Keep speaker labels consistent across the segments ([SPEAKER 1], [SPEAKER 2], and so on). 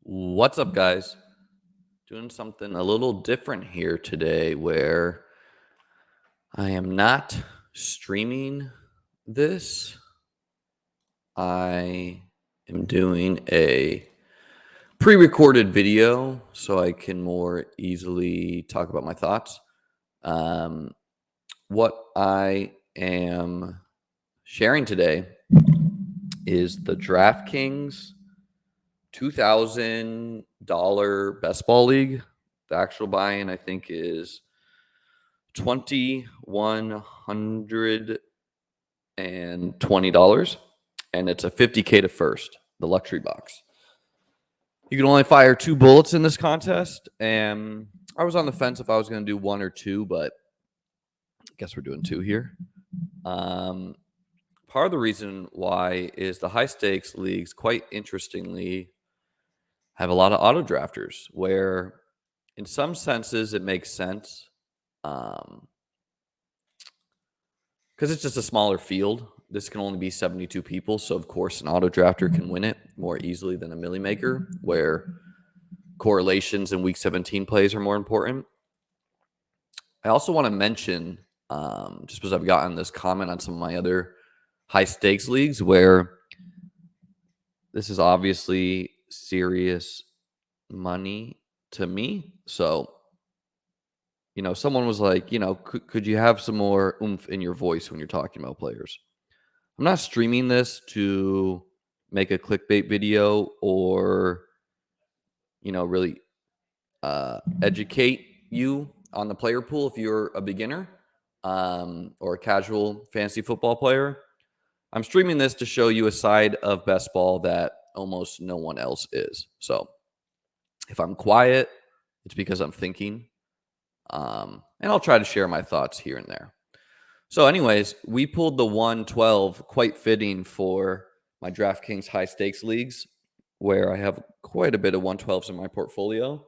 [SPEAKER 1] What's up, guys? Doing something a little different here today where I am not streaming this. I am doing a pre recorded video so I can more easily talk about my thoughts. Um, what I am sharing today is the Draftkings $2,000 best ball league. The actual buy-in, I think, is $2,120, and it's a $50K to first, the luxury box. You can only fire 2 bullets in this contest, and I was on the fence if I was going to do 1 or 2, but I guess we're doing 2 here. Part of the reason why is the high stakes leagues, quite interestingly, have a lot of auto drafters where in some senses it makes sense because it's just a smaller field. This can only be 72 people, so of course an auto drafter can win it more easily than a milli maker, where correlations in week 17 plays are more important. I also want to mention, just because I've gotten this comment on some of my other high stakes leagues, where this is obviously serious money to me. So, someone was like, could you have some more oomph in your voice when you're talking about players? I'm not streaming this to make a clickbait video or, really educate you on the player pool if you're a beginner or a casual fantasy football player. I'm streaming this to show you a side of best ball that almost no one else is. So if I'm quiet, it's because I'm thinking. And I'll try to share my thoughts here and there. So anyways, we pulled the 112, quite fitting for my DraftKings high stakes leagues, where I have quite a bit of 112s in my portfolio.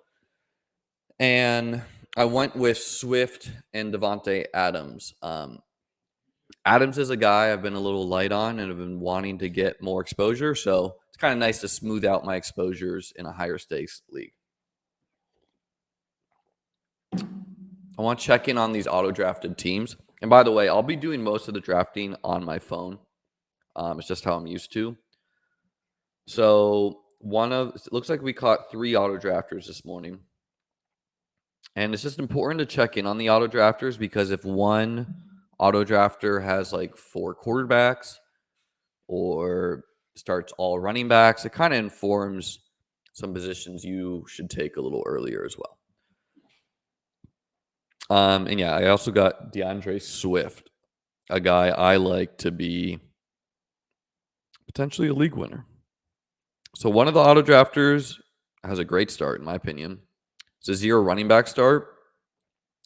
[SPEAKER 1] And I went with Swift and Devontae Adams. Adams is a guy I've been a little light on and have been wanting to get more exposure. So it's kind of nice to smooth out my exposures in a higher stakes league. I want to check in on these auto drafted teams. And by the way, I'll be doing most of the drafting on my phone. It's just how I'm used to. So it looks like we caught 3 auto drafters this morning. And it's just important to check in on the auto drafters because if one auto drafter has like 4 quarterbacks or starts all running backs, it kind of informs some positions you should take a little earlier as well. And yeah, I also got DeAndre Swift, a guy I like to be potentially a league winner. So one of the auto drafters has a great start, in my opinion. It's a 0 running back start.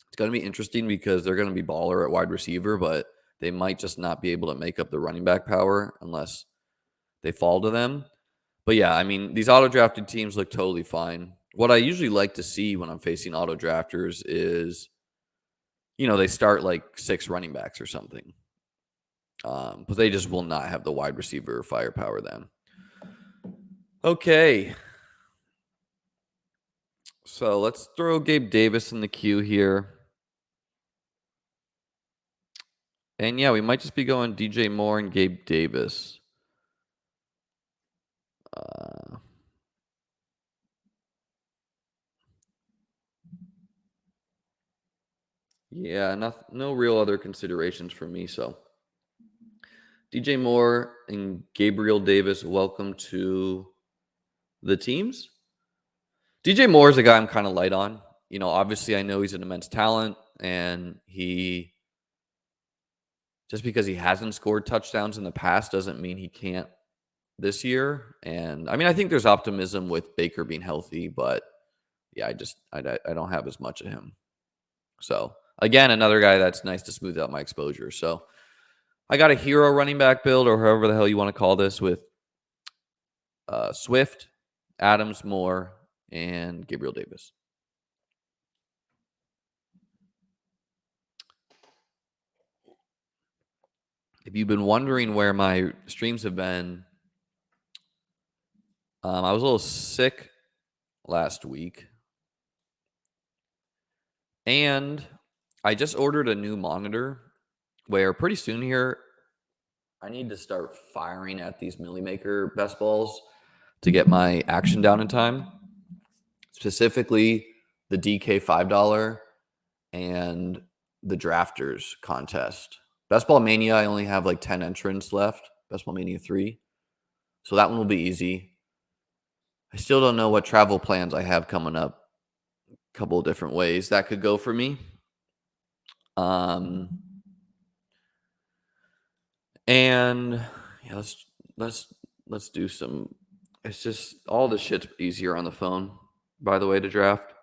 [SPEAKER 1] It's going to be interesting because they're going to be baller at wide receiver, but they might just not be able to make up the running back power unless they fall to them. But yeah, I mean, these auto drafted teams look totally fine. What I usually like to see when I'm facing auto drafters is, they start like 6 running backs or something. But they just will not have the wide receiver firepower then. Okay. So let's throw Gabe Davis in the queue here. And yeah, we might just be going DJ Moore and Gabe Davis. Yeah, no real other considerations for me. So DJ Moore and Gabriel Davis, welcome to the teams. DJ Moore is a guy I'm kind of light on. Obviously I know he's an immense talent, and just because he hasn't scored touchdowns in the past doesn't mean he can't this year. And I mean, I think there's optimism with Baker being healthy, but yeah, I don't have as much of him. So again, another guy that's nice to smooth out my exposure. So I got a hero running back build, or however the hell you want to call this, with Swift, Adams, Moore, and Gabriel Davis. If you've been wondering where my streams have been, I was a little sick last week. And I just ordered a new monitor where pretty soon here, I need to start firing at these Millie Maker best balls to get my action down in time. Specifically, the DK $5 and the Drafters contest. Best Ball Mania, I only have like 10 entrants left. Best Ball Mania 3. So that one will be easy. I still don't know what travel plans I have coming up. A couple of different ways that could go for me. And yeah, let's do some. It's just all the shit's easier on the phone, by the way, to draft.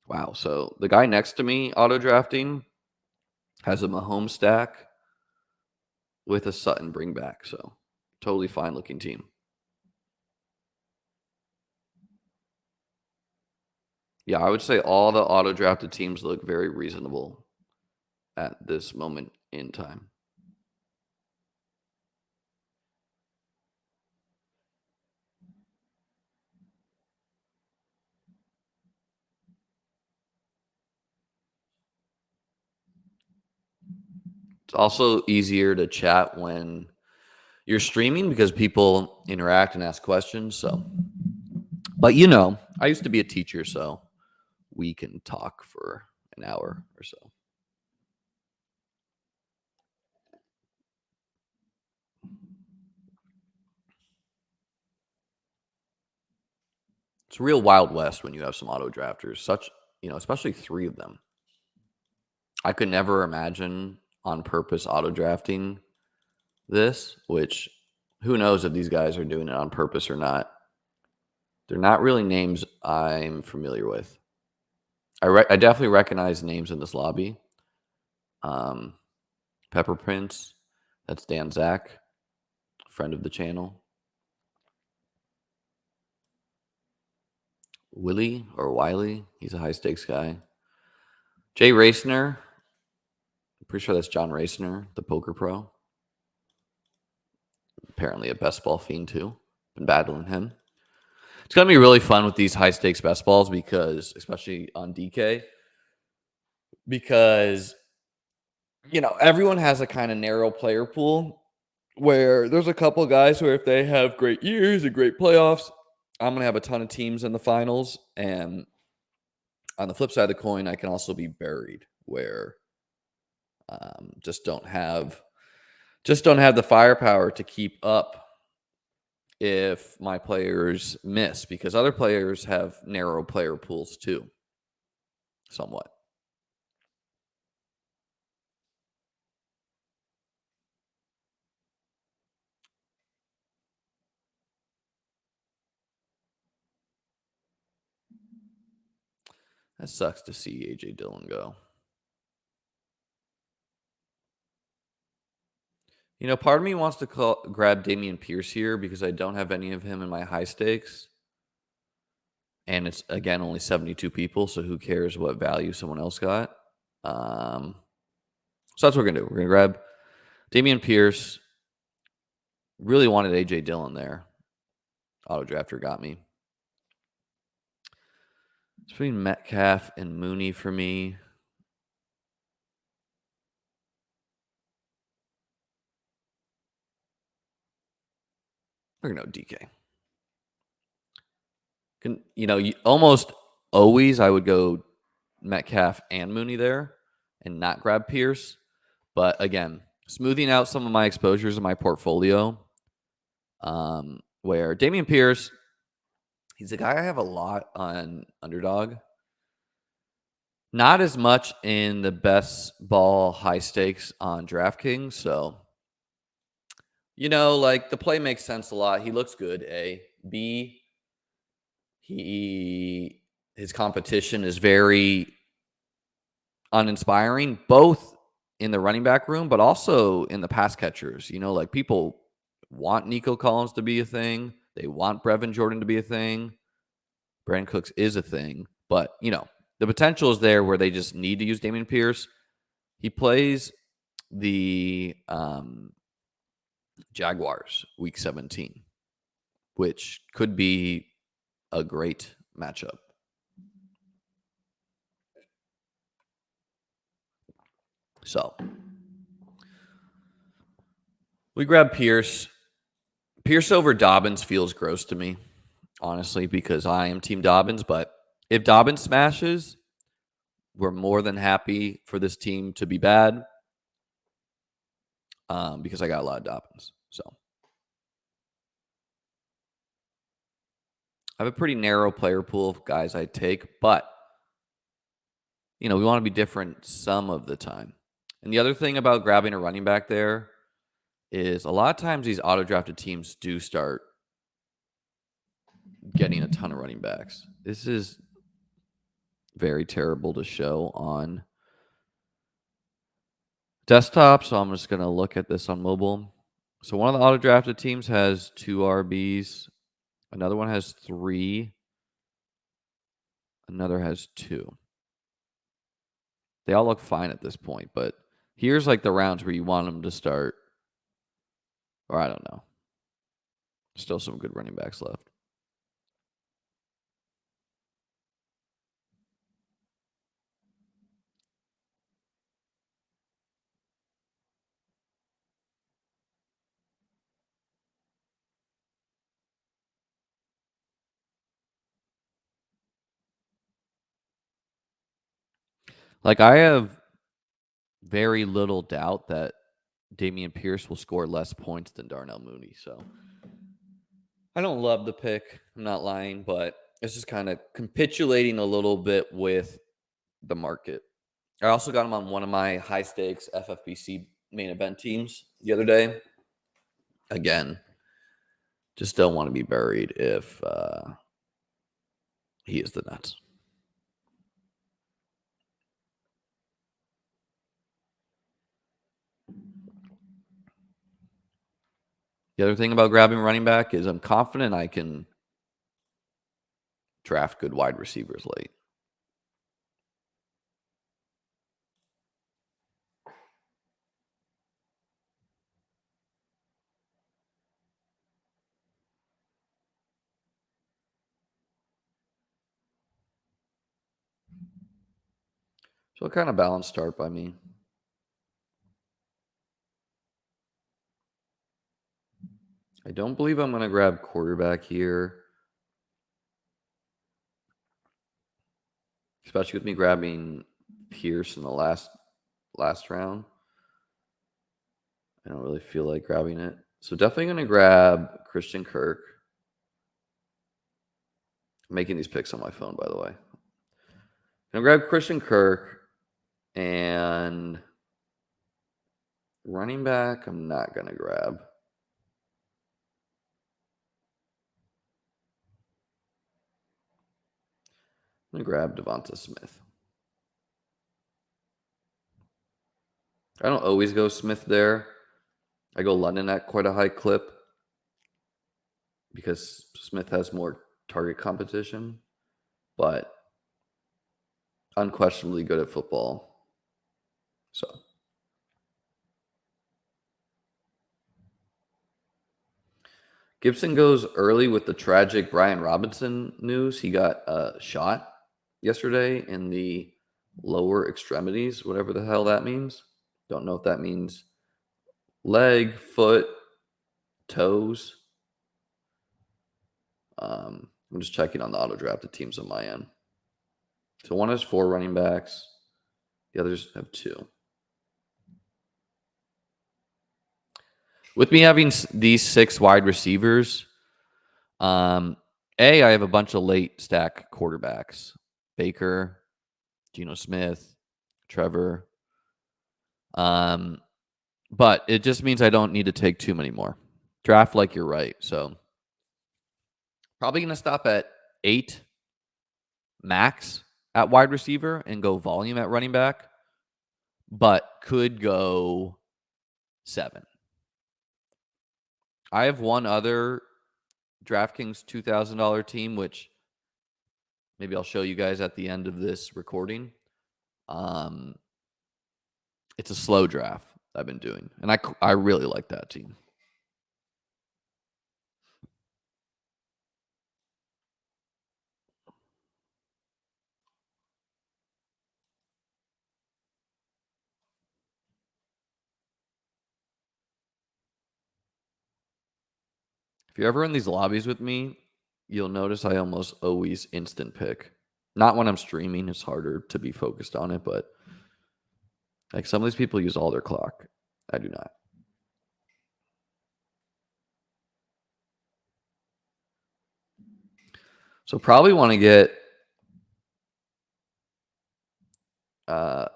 [SPEAKER 1] Wow. So the guy next to me, auto drafting, has a Mahomes stack with a Sutton bring back. So totally fine looking team. Yeah, I would say all the auto drafted teams look very reasonable at this moment in time. It's also easier to chat when you're streaming because people interact and ask questions. So, but I used to be a teacher, so we can talk for an hour or so. It's real Wild West when you have some auto drafters, especially 3 of them. I could never imagine on purpose auto drafting this, which who knows if these guys are doing it on purpose or not. They're not really names I'm familiar with. I definitely recognize names in this lobby. Pepper Prince, that's Dan Zach, friend of the channel. Willie or Wiley, he's a high stakes guy. Jay Racner, I'm pretty sure that's John Racner, the poker pro. Apparently a best ball fiend too. Been battling him. It's going to be really fun with these high stakes best balls because, especially on DK, because, everyone has a kind of narrow player pool where there's a couple guys where if they have great years and great playoffs, I'm going to have a ton of teams in the finals. And on the flip side of the coin, I can also be buried where just don't have the firepower to keep up if my players miss, because other players have narrow player pools too, somewhat. That sucks to see AJ Dillon go. Part of me wants to grab Dameon Pierce here because I don't have any of him in my high stakes. And it's, again, only 72 people, so who cares what value someone else got? So that's what we're going to do. We're going to grab Dameon Pierce. Really wanted AJ Dillon there. Auto drafter got me. It's between Metcalf and Mooney for me. We're going to DK. Almost always I would go Metcalf and Mooney there and not grab Pierce. But again, smoothing out some of my exposures in my portfolio, where Dameon Pierce, he's a guy I have a lot on Underdog. Not as much in the best ball high stakes on Draftkings. So, the play makes sense a lot. He looks good, A. B, his competition is very uninspiring, both in the running back room, but also in the pass catchers. People want Nico Collins to be a thing. They want Brevin Jordan to be a thing. Brandon Cooks is a thing. But, the potential is there where they just need to use Dameon Pierce. He plays the Jaguars week 17, which could be a great matchup. So we grab Pierce. Pierce over Dobbins feels gross to me, honestly, because I am Team Dobbins. But if Dobbins smashes, we're more than happy for this team to be bad because I got a lot of Dobbins. So I have a pretty narrow player pool of guys I take, but we want to be different some of the time. And the other thing about grabbing a running back there is a lot of times these auto-drafted teams do start getting a ton of running backs. This is very terrible to show on desktop, so I'm just going to look at this on mobile. So one of the auto-drafted teams has 2 RBs. Another one has 3. Another has 2. They all look fine at this point, but here's like the rounds where you want them to start. Or I don't know. Still some good running backs left. Like, I have very little doubt that Dameon Pierce will score less points than Darnell Mooney. So I don't love the pick. I'm not lying, but it's just kind of capitulating a little bit with the market. I also got him on one of my high stakes FFPC main event teams the other day. Again, just don't want to be buried if he is the nuts. The other thing about grabbing running back is I'm confident I can draft good wide receivers late. So a kind of balanced start by me. I don't believe I'm going to grab quarterback here, especially with me grabbing Pierce in the last round. I don't really feel like grabbing it. So definitely going to grab Christian Kirk. I'm making these picks on my phone, by the way. I'm going to grab Christian Kirk and running back, I'm not going to grab. I'm going to grab Devonta Smith. I don't always go Smith there. I go London at quite a high clip because Smith has more target competition, but unquestionably good at football. So Gibson goes early with the tragic Brian Robinson news. He got shot yesterday in the lower extremities, whatever the hell that means. Don't know if that means leg, foot, toes. I'm just checking on the auto drafted teams on my end. So one has 4 running backs. The others have 2. With me having these 6 wide receivers, I have a bunch of late stack quarterbacks. Baker, Geno Smith, Trevor. But it just means I don't need to take too many more. Draft like you're right. So probably going to stop at 8 max at wide receiver and go volume at running back, but could go 7. I have one other Draftkings $2,000 team, which maybe I'll show you guys at the end of this recording. It's a slow draft I've been doing, and I really like that team. If you're ever in these lobbies with me, you'll notice I almost always instant pick. Not when I'm streaming, it's harder to be focused on it, but like some of these people use all their clock. I do not. So probably want to get a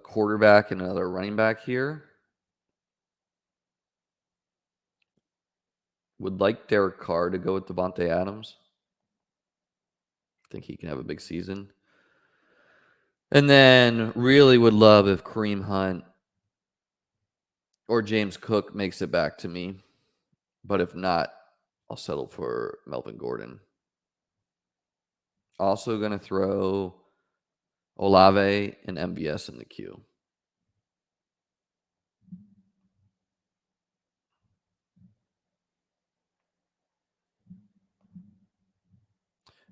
[SPEAKER 1] quarterback and another running back here. Would like Derek Carr to go with Devontae Adams. Think he can have a big season. And then really would love if Kareem Hunt or James Cook makes it back to me. But if not, I'll settle for Melvin Gordon. Also going to throw Olave and MBS in the queue.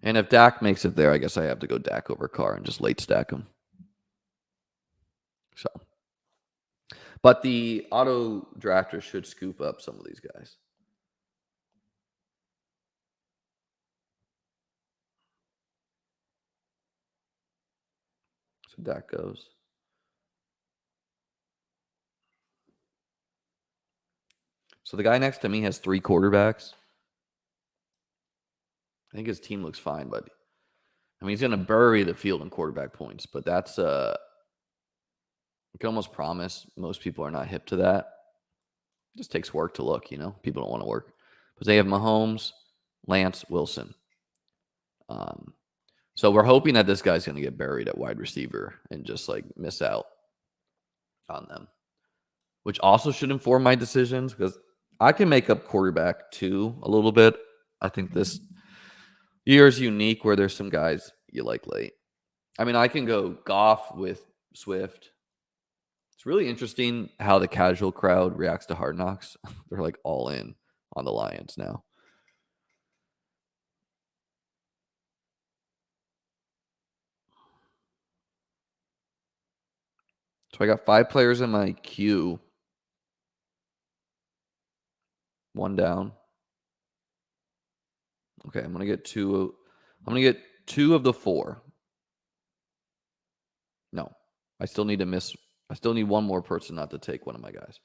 [SPEAKER 1] And if Dak makes it there, I guess I have to go Dak over Carr and just late stack him. So, but the auto drafter should scoop up some of these guys. So Dak goes. So the guy next to me has 3 quarterbacks. I think his team looks fine, but I mean, he's going to bury the field in quarterback points, but that's you can almost promise most people are not hip to that. It just takes work to look, you know. People don't want to work. But they have Mahomes, Lance, Wilson. So we're hoping that this guy's going to get buried at wide receiver and just like miss out on them, which also should inform my decisions because I can make up quarterback too a little bit. I think this year is unique where there's some guys you like late. I mean, I can go Goff with Swift. It's really interesting how the casual crowd reacts to Hard Knocks. They're like all in on the Lions now. So I got 5 players in my queue. 1 down. Okay, I'm gonna get 2. I'm gonna get 2 of the 4. No, I still need to miss. I still need one more person not to take one of my guys.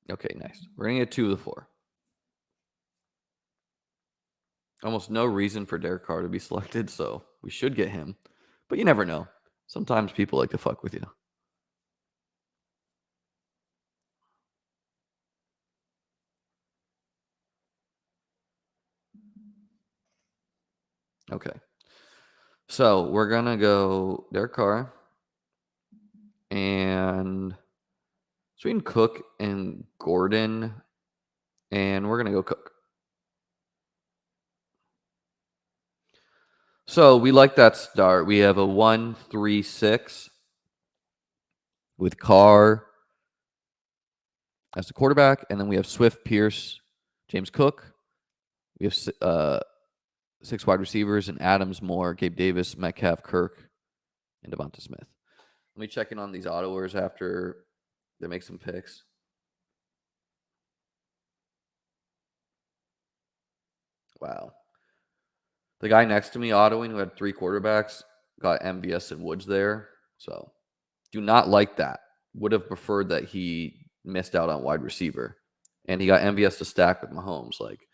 [SPEAKER 1] Okay, nice. We're gonna get 2 of the 4. Almost no reason for Derek Carr to be selected, so we should get him. But you never know. Sometimes people like to fuck with you. Okay. So we're gonna go Derek Carr and between Cook and Gordon, and we're gonna go Cook. So we like that start. We have a 1-3-6 with Carr as the quarterback, and then we have Swift, Pierce, James Cook. We have 6 wide receivers, and Adams, Moore, Gabe Davis, Metcalf, Kirk, and Devonta Smith. Let me check in on these autoers after they make some picks. Wow. The guy next to me, autoing, who had 3 quarterbacks, got MVS and Woods there. So do not like that. Would have preferred that he missed out on wide receiver. And he got MVS to stack with Mahomes. Like,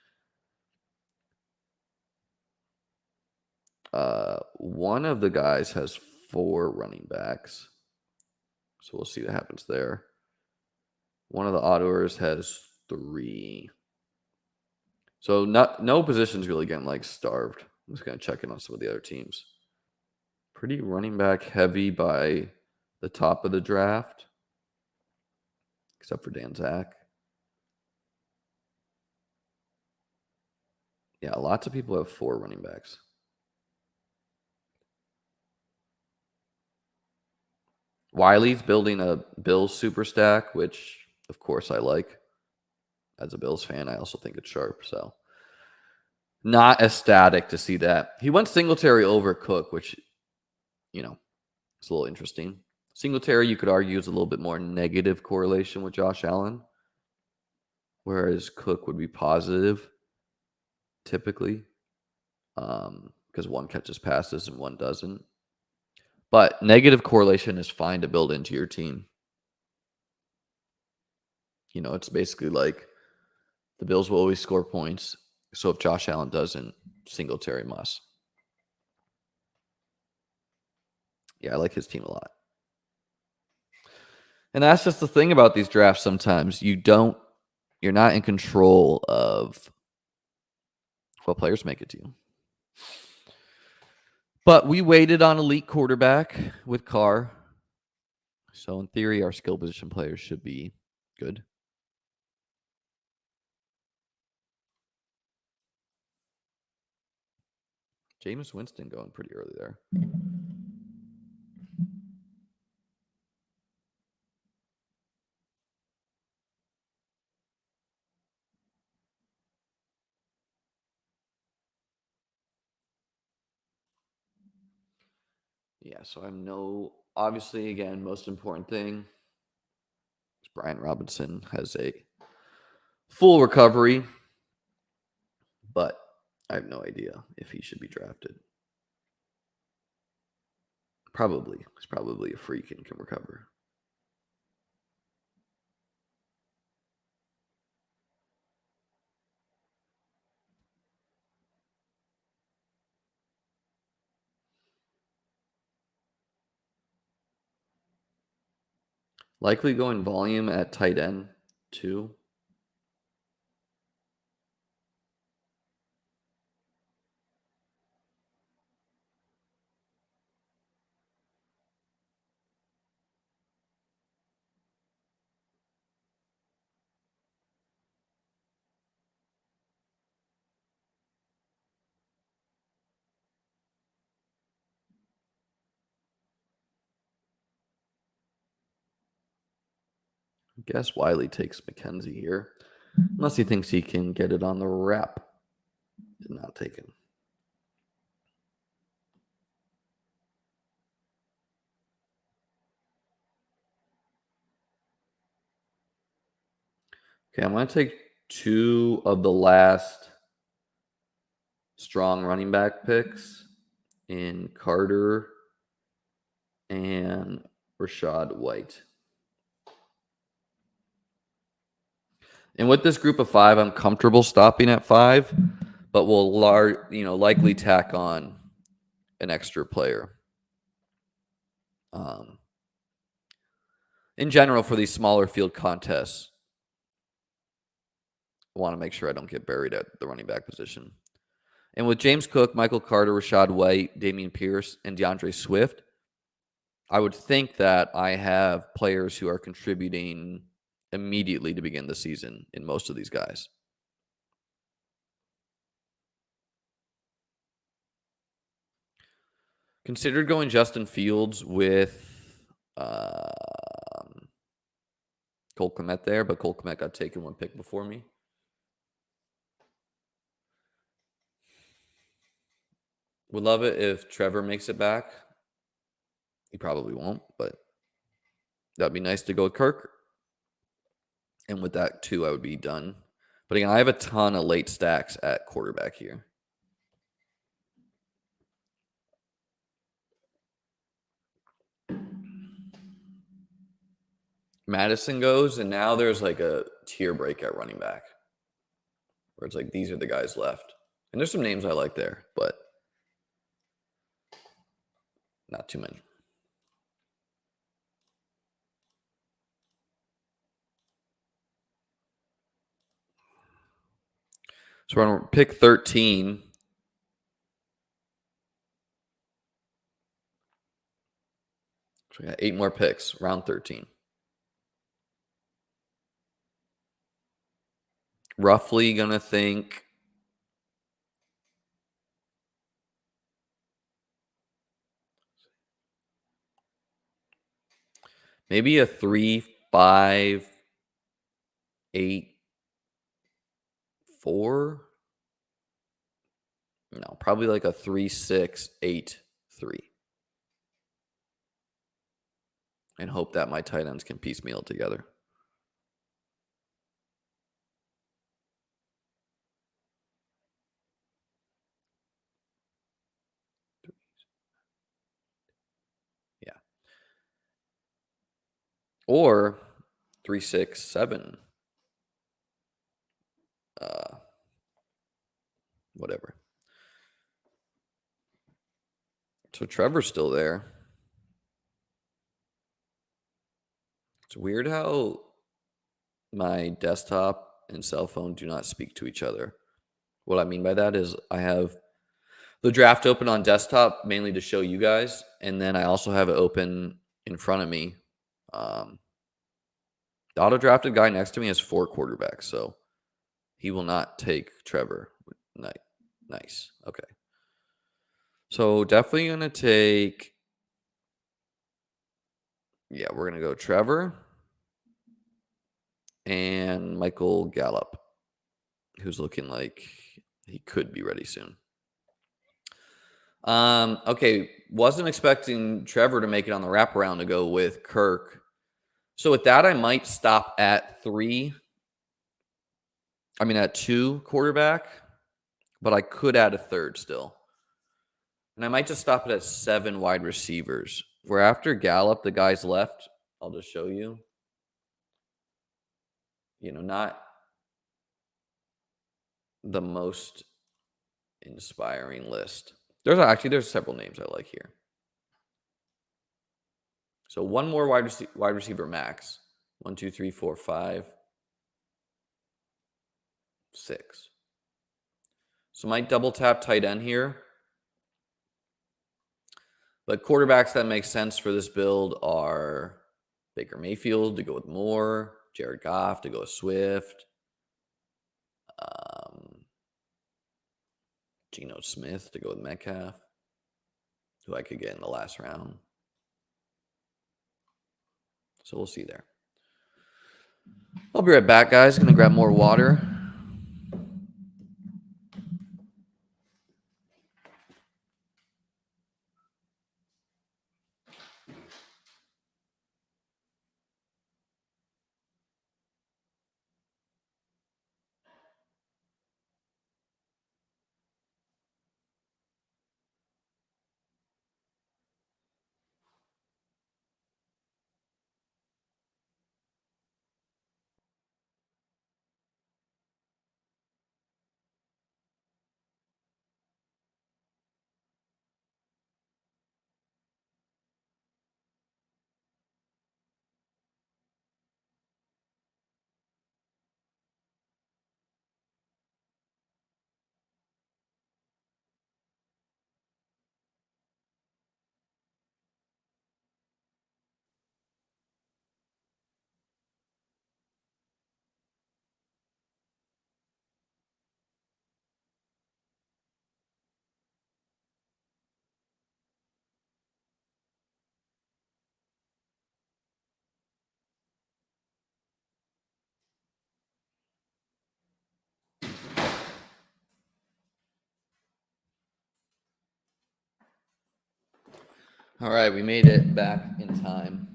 [SPEAKER 1] one of the guys has 4 running backs. So we'll see what happens there. One of the autoers has 3. So no position's really getting like starved. I'm just gonna check in on some of the other teams. Pretty running back heavy by the top of the draft, except for Dan Zach. Yeah, lots of people have 4 running backs. Wiley's building a Bills super stack, which of course, I like. As a Bills fan, I also think it's sharp. So not ecstatic to see that. He went Singletary over Cook, which, it's a little interesting. Singletary, you could argue, is a little bit more negative correlation with Josh Allen, whereas Cook would be positive typically, because one catches passes and one doesn't. But negative correlation is fine to build into your team. It's basically like the Bills will always score points. So if Josh Allen doesn't, Singletary must. Yeah, I like his team a lot. And that's just the thing about these drafts sometimes. You're not in control of what players make it to you. But we waited on elite quarterback with Carr. So in theory, our skill position players should be good. Jameis Winston going pretty early there. Yeah, so obviously, again, most important thing is Brian Robinson has a full recovery, but I have no idea if he should be drafted. Probably. He's probably a freak and can recover. Likely going volume at tight end, too. I guess Wiley takes McKenzie here. Unless he thinks he can get it on the wrap. Did not take him. Okay, I'm going to take two of the last strong running back picks in Carter and Rashad White. And with this group of five, I'm comfortable stopping at 5, but we'll likely tack on an extra player. In general, for these smaller field contests, I want to make sure I don't get buried at the running back position. And with James Cook, Michael Carter, Rashad White, Dameon Pierce, and DeAndre Swift, I would think that I have players who are contributing immediately to begin the season in most of these guys. Considered going Justin Fields with Cole Kmet there, but Cole Kmet got taken one pick before me. Would love it if Trevor makes it back. He probably won't, but that'd be nice to go with Kirk. And with that, too, I would be done. But again, I have a ton of late stacks at quarterback here. Madison goes, and now there's like a tier break at running back. Where it's like, these are the guys left. And there's some names I like there, but not too many. So we're on pick 13. So we got 8 more picks, round 13. Roughly going to think maybe a 3-5 8-4. No, probably like a 3-6-8-3. And hope that my tight ends can piecemeal it together. Yeah. Or 3-6-7. Whatever. So Trevor's still there. It's weird how my desktop and cell phone do not speak to each other. What I mean by that is I have the draft open on desktop mainly to show you guys, and then I also have it open in front of me. The auto drafted guy next to me has 4 quarterbacks, so he will not take Trevor. Nice. Okay. So definitely going to take, yeah, we're going to go Trevor and Michael Gallup, who's looking like he could be ready soon. Okay, wasn't expecting Trevor to make it on the wraparound to go with Kirk. So with that, I might stop at 2 quarterback, but I could add a third still. And I might just stop it at 7 wide receivers. Where after Gallup, the guys left, I'll just show you. Not the most inspiring list. There's several names I like here. So one more wide receiver max. 1, 2, 3, 4, 5, 6. So might double tap tight end here. But quarterbacks that make sense for this build are Baker Mayfield to go with Moore, Jared Goff to go with Swift, Geno Smith to go with Metcalf, who I could get in the last round. So we'll see there. I'll be right back, guys. Gonna grab more water. All right, we made it back in time.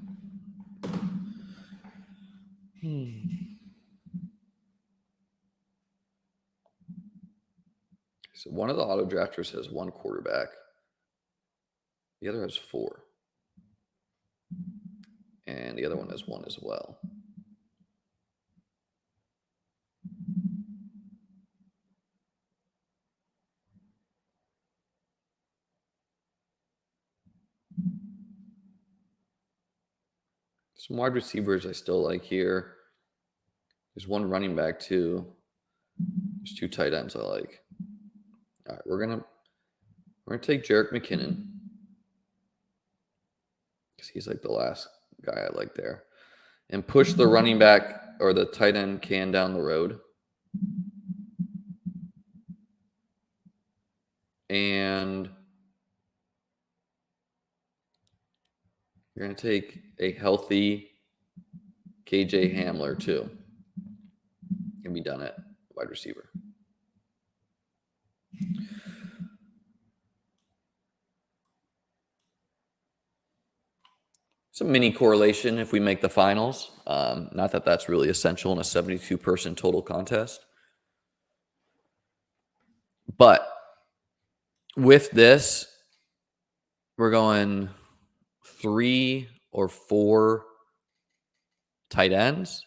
[SPEAKER 1] So one of the auto drafters has 1 quarterback. The other has 4. And the other one has 1 as well. Some wide receivers I still like here. There's 1 running back too. There's 2 tight ends I like. All right, we're gonna take Jerick McKinnon because he's like the last guy I like there, and push the running back or the tight end can down the road. And you're gonna take a healthy KJ Hamler too. can be done at wide receiver. Some mini correlation if we make the finals. Not that that's really essential in a 72-person total contest. But with this, we're going 3 or 4 tight ends.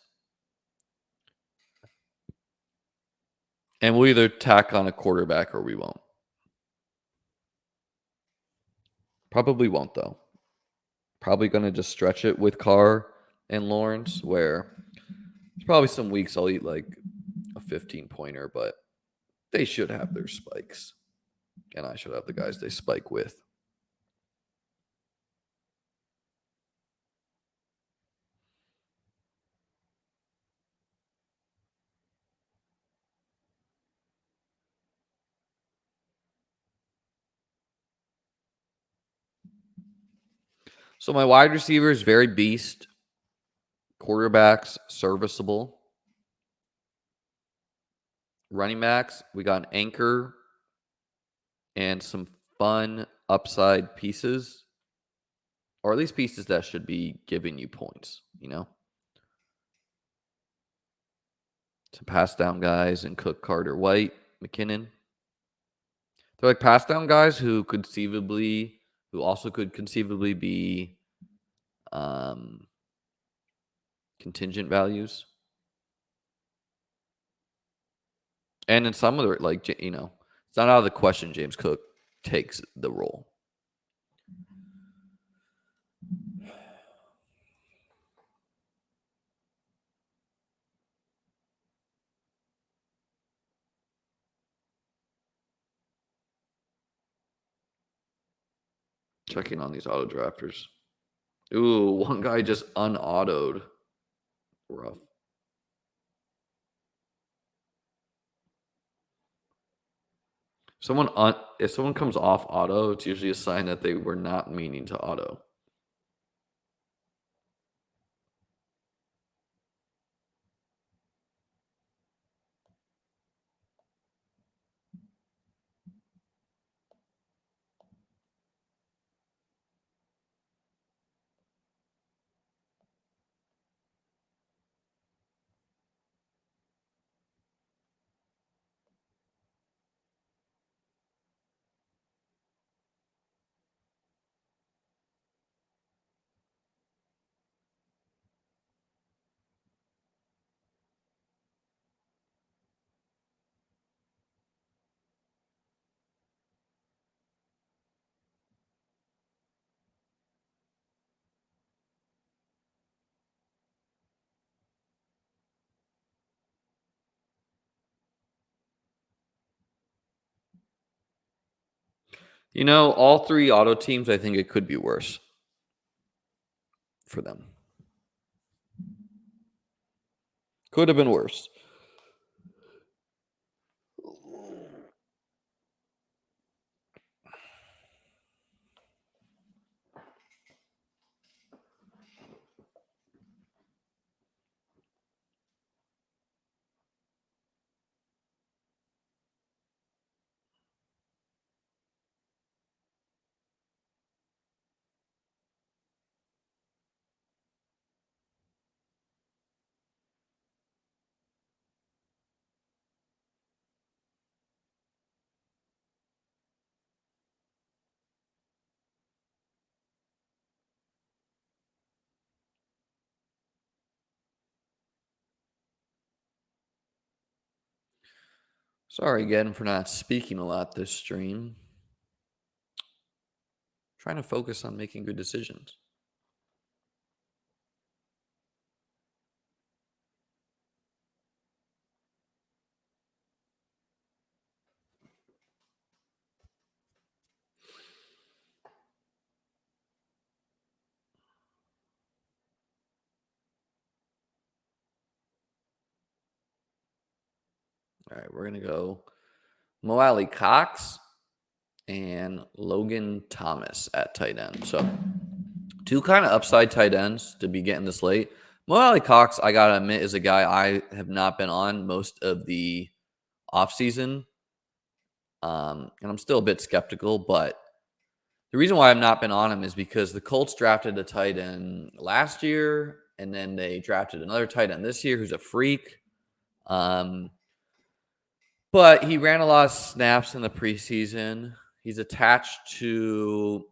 [SPEAKER 1] And we'll either tack on a quarterback or we won't. Probably won't, though. Probably going to just stretch it with Carr and Lawrence, where there's probably some weeks I'll eat like a 15-pointer, but they should have their spikes. And I should have the guys they spike with. So my wide receivers, very beast. Quarterbacks, serviceable. Running backs, we got an anchor and some fun upside pieces. Or at least pieces that should be giving you points, you know? Some pass down guys and Cook, Carter, White, McKinnon. They're like pass down guys who also could conceivably be contingent values. And in some of the, like, you know, it's not out of the question James Cook takes the role. Checking on these auto drafters. Ooh, one guy just unautoed. Rough. If someone comes off auto, it's usually a sign that they were not meaning to auto. You know, all 3 auto teams, I think it could be worse for them. Could have been worse. Sorry again for not speaking a lot this stream. Trying to focus on making good decisions. All right, we're going to go Mo Alley Cox and Logan Thomas at tight end. So 2 kind of upside tight ends to be getting this late. Mo Alley Cox, I gotta admit, is a guy I have not been on most of the offseason. And I'm still a bit skeptical, but the reason why I've not been on him is because the Colts drafted a tight end last year, and then they drafted another tight end this year who's a freak. But he ran a lot of snaps in the preseason. He's attached to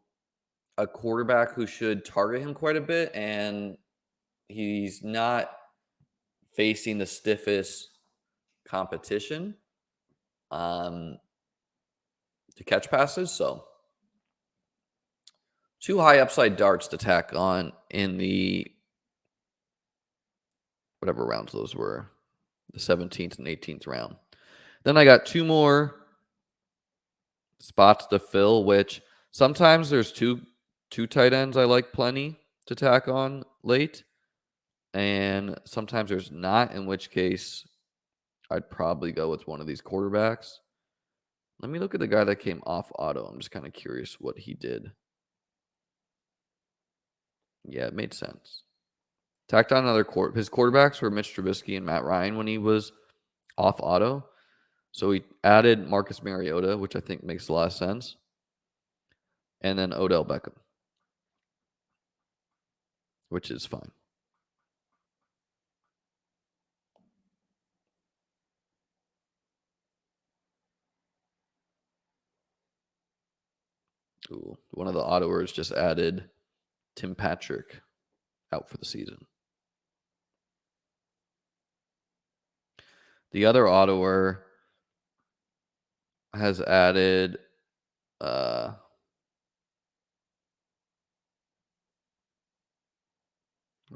[SPEAKER 1] a quarterback who should target him quite a bit, and he's not facing the stiffest competition to catch passes. So, two high upside darts to tack on in the whatever rounds those were, the 17th and 18th round. Then I got two more spots to fill, which sometimes there's two tight ends I like plenty to tack on late, and sometimes there's not, in which case I'd probably go with one of these quarterbacks. Let me look at the guy that came off auto. I'm just kind of curious what he did. Yeah, it made sense. Tacked on another his quarterbacks were Mitch Trubisky and Matt Ryan when he was off auto. So he added Marcus Mariota, which I think makes a lot of sense. And then Odell Beckham, which is fine. Ooh, one of the autoers just added Tim Patrick out for the season. The other autoer has added where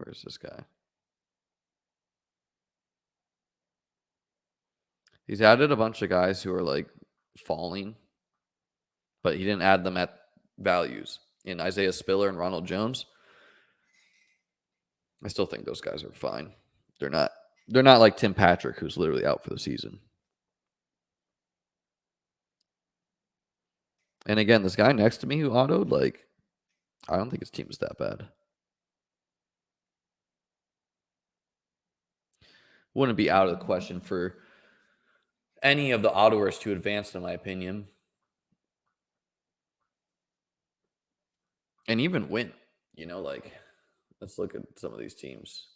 [SPEAKER 1] is this guy? He's added a bunch of guys who are like falling, but he didn't add them at values. In Isaiah Spiller and Ronald Jones, I still think those guys are fine. They're not like Tim Patrick, who's literally out for the season. And again, this guy next to me who autoed, like, I don't think his team is that bad. Wouldn't be out of the question for any of the autoers to advance, in my opinion. And even win. Like, let's look at some of these teams.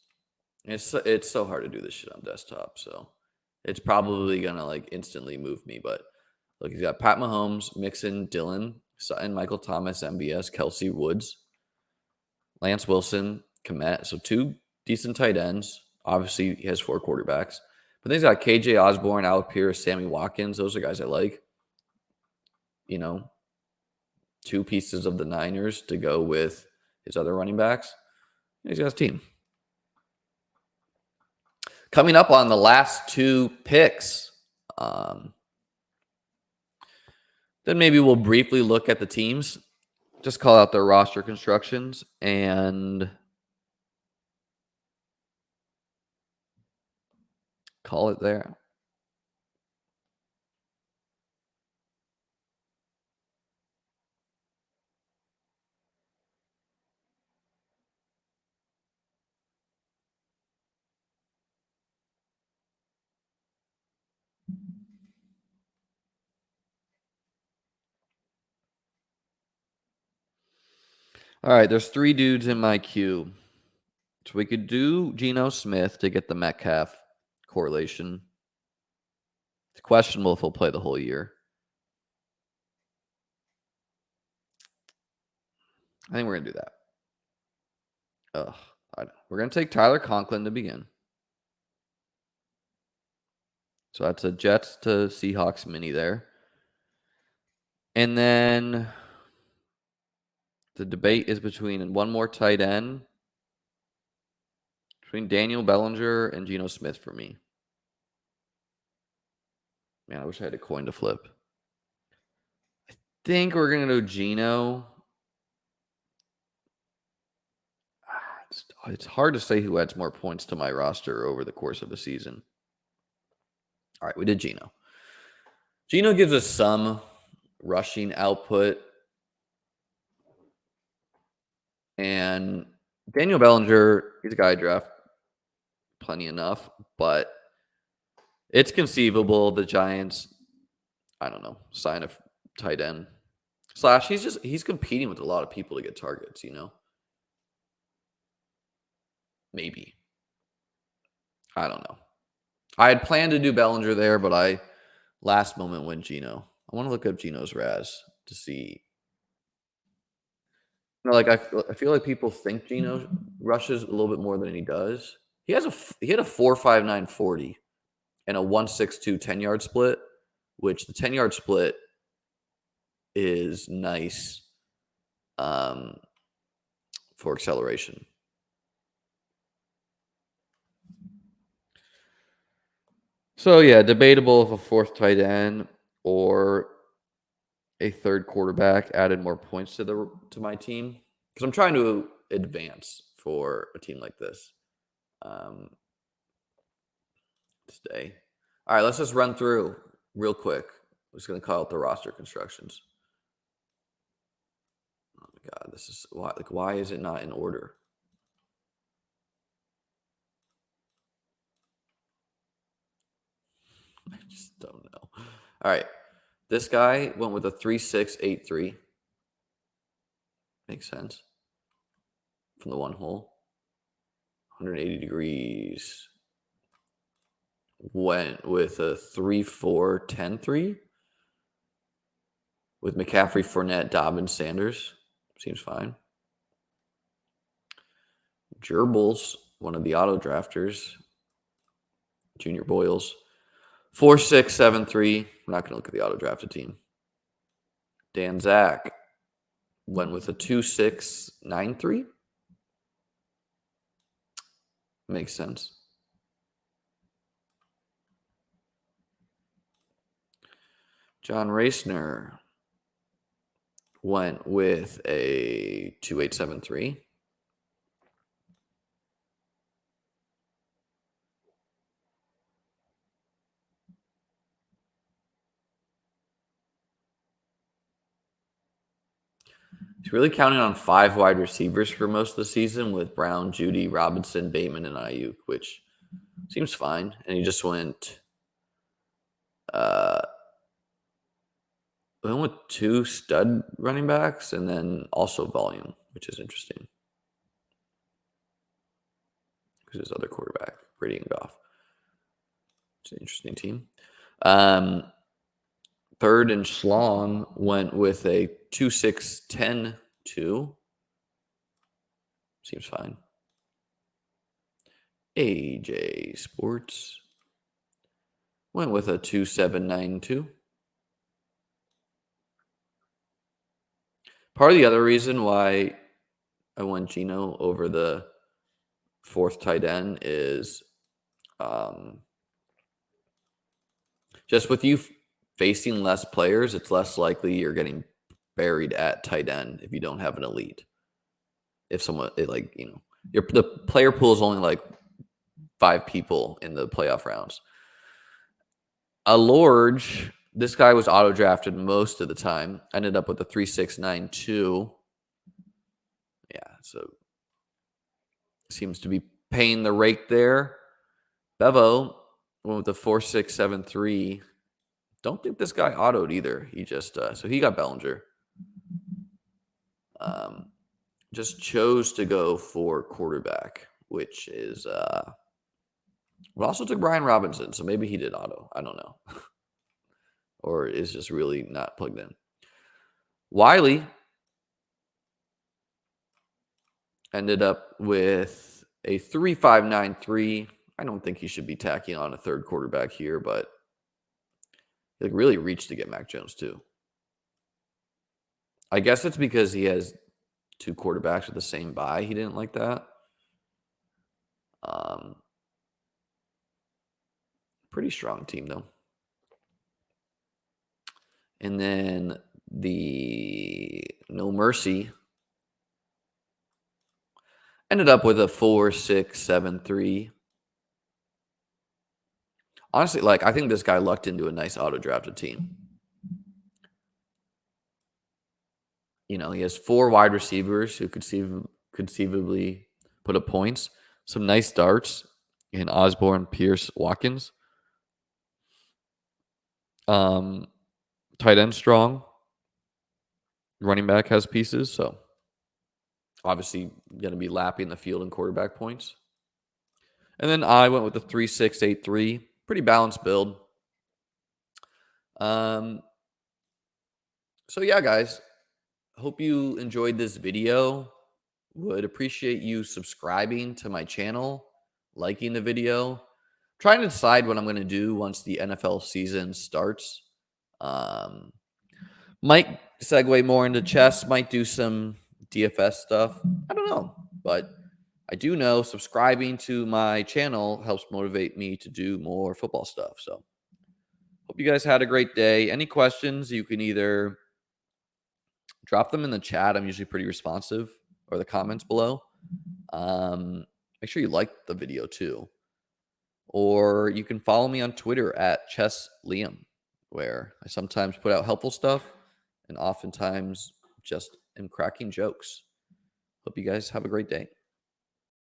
[SPEAKER 1] It's so hard to do this shit on desktop, so it's probably gonna like instantly move me. But look, he's got Pat Mahomes, Mixon, Dillon, Sutton, Michael Thomas, MVS, Kelsey, Woods, Lance Wilson, Komet. So two decent tight ends. Obviously, he has four quarterbacks. But then he's got KJ Osborne, Alec Pierce, Sammy Watkins. Those are guys I like. Two pieces of the Niners to go with his other running backs. He's got his team. Coming up on the last two picks, then maybe we'll briefly look at the teams, just call out their roster constructions, and call it there. All right, there's three dudes in my queue. So we could do Geno Smith to get the Metcalf correlation. It's questionable if he'll play the whole year. I think we're going to do that. We're going to take Tyler Conklin to begin. So that's a Jets to Seahawks mini there. And then the debate is between one more tight end, between Daniel Bellinger and Geno Smith for me. Man, I wish I had a coin to flip. I think we're going to do Geno. It's hard to say who adds more points to my roster over the course of the season. All right, we did Geno. Geno gives us some rushing output. And Daniel Bellinger, he's a guy I draft plenty enough, but it's conceivable the Giants, I don't know, sign a tight end. Slash, he's competing with a lot of people to get targets, Maybe. I don't know. I had planned to do Bellinger there, but I last moment went Geno. I want to look up Geno's Raz to see. Like I feel like people think Geno rushes a little bit more than he does. He had a 4.59 40 and a 1.62 10-yard split, which the 10-yard split is nice for acceleration. So yeah, debatable if a fourth tight end or a third quarterback added more points to my team, because I'm trying to advance for a team like this today. All right, let's just run through real quick. I'm just going to call out the roster constructions. Oh my god, this is why is it not in order? I just don't know. All right, this guy went with a 3.683. Makes sense. From the one hole. 180 degrees. Went with a 3.4-10-3 with McCaffrey, Fournette, Dobbins, Sanders. Seems fine. Gerbils, one of the auto drafters. Junior Boyles. 4.6-7-3. We're not going to look at the auto drafted team. Dan Zach went with a 2.6-9-3. Makes sense. John Racner went with a 2.8-7-3. He's really counting on 5 wide receivers for most of the season with Brown, Judy, Robinson, Bateman, and Ayuk, which seems fine. And he just went with 2 stud running backs and then also volume, which is interesting. Who's his other quarterback? Brady and Goff. It's an interesting team. Third and Schlong went with a 2.6-10-2. Seems fine. AJ Sports went with a 2.7-9-2. Part of the other reason why I went Geno over the fourth tight end is just with you facing less players, it's less likely you're getting buried at tight end if you don't have an elite. If someone the player pool is only like 5 people in the playoff rounds. A Lorge, this guy was auto drafted most of the time. Ended up with a 3.6-9-2. Yeah, so seems to be paying the rake there. Bevo went with a 4.6-7-3. Don't think this guy autoed either. He just so he got Bellinger. Just chose to go for quarterback, which is but also took Brian Robinson, so maybe he did auto. I don't know. Or is just really not plugged in. Wiley ended up with a 3.5-9-3. I don't think he should be tacking on a third quarterback here, but he really reached to get Mac Jones too. I guess it's because he has 2 quarterbacks with the same bye. He didn't like that. Pretty strong team though. And then the No Mercy ended up with a 4.6-7-3. Honestly, I think this guy lucked into a nice auto drafted team. He has 4 wide receivers who could conceivably put up points. Some nice starts. and Osborne, Pierce, Watkins. Tight end strong. Running back has pieces, so obviously going to be lapping the field in quarterback points. And then I went with the 3-6-8-3, pretty balanced build. So yeah, guys, hope you enjoyed this video. Would appreciate you subscribing to my channel, liking the video. Trying to decide what I'm going to do once the NFL season starts. Might segue more into chess, might do some DFS stuff. I don't know, but I do know subscribing to my channel helps motivate me to do more football stuff. So hope you guys had a great day. Any questions, you can either drop them in the chat. I'm usually pretty responsive, or the comments below. Make sure you like the video too. Or you can follow me on Twitter at ChessLiam, where I sometimes put out helpful stuff and oftentimes just am cracking jokes. Hope you guys have a great day.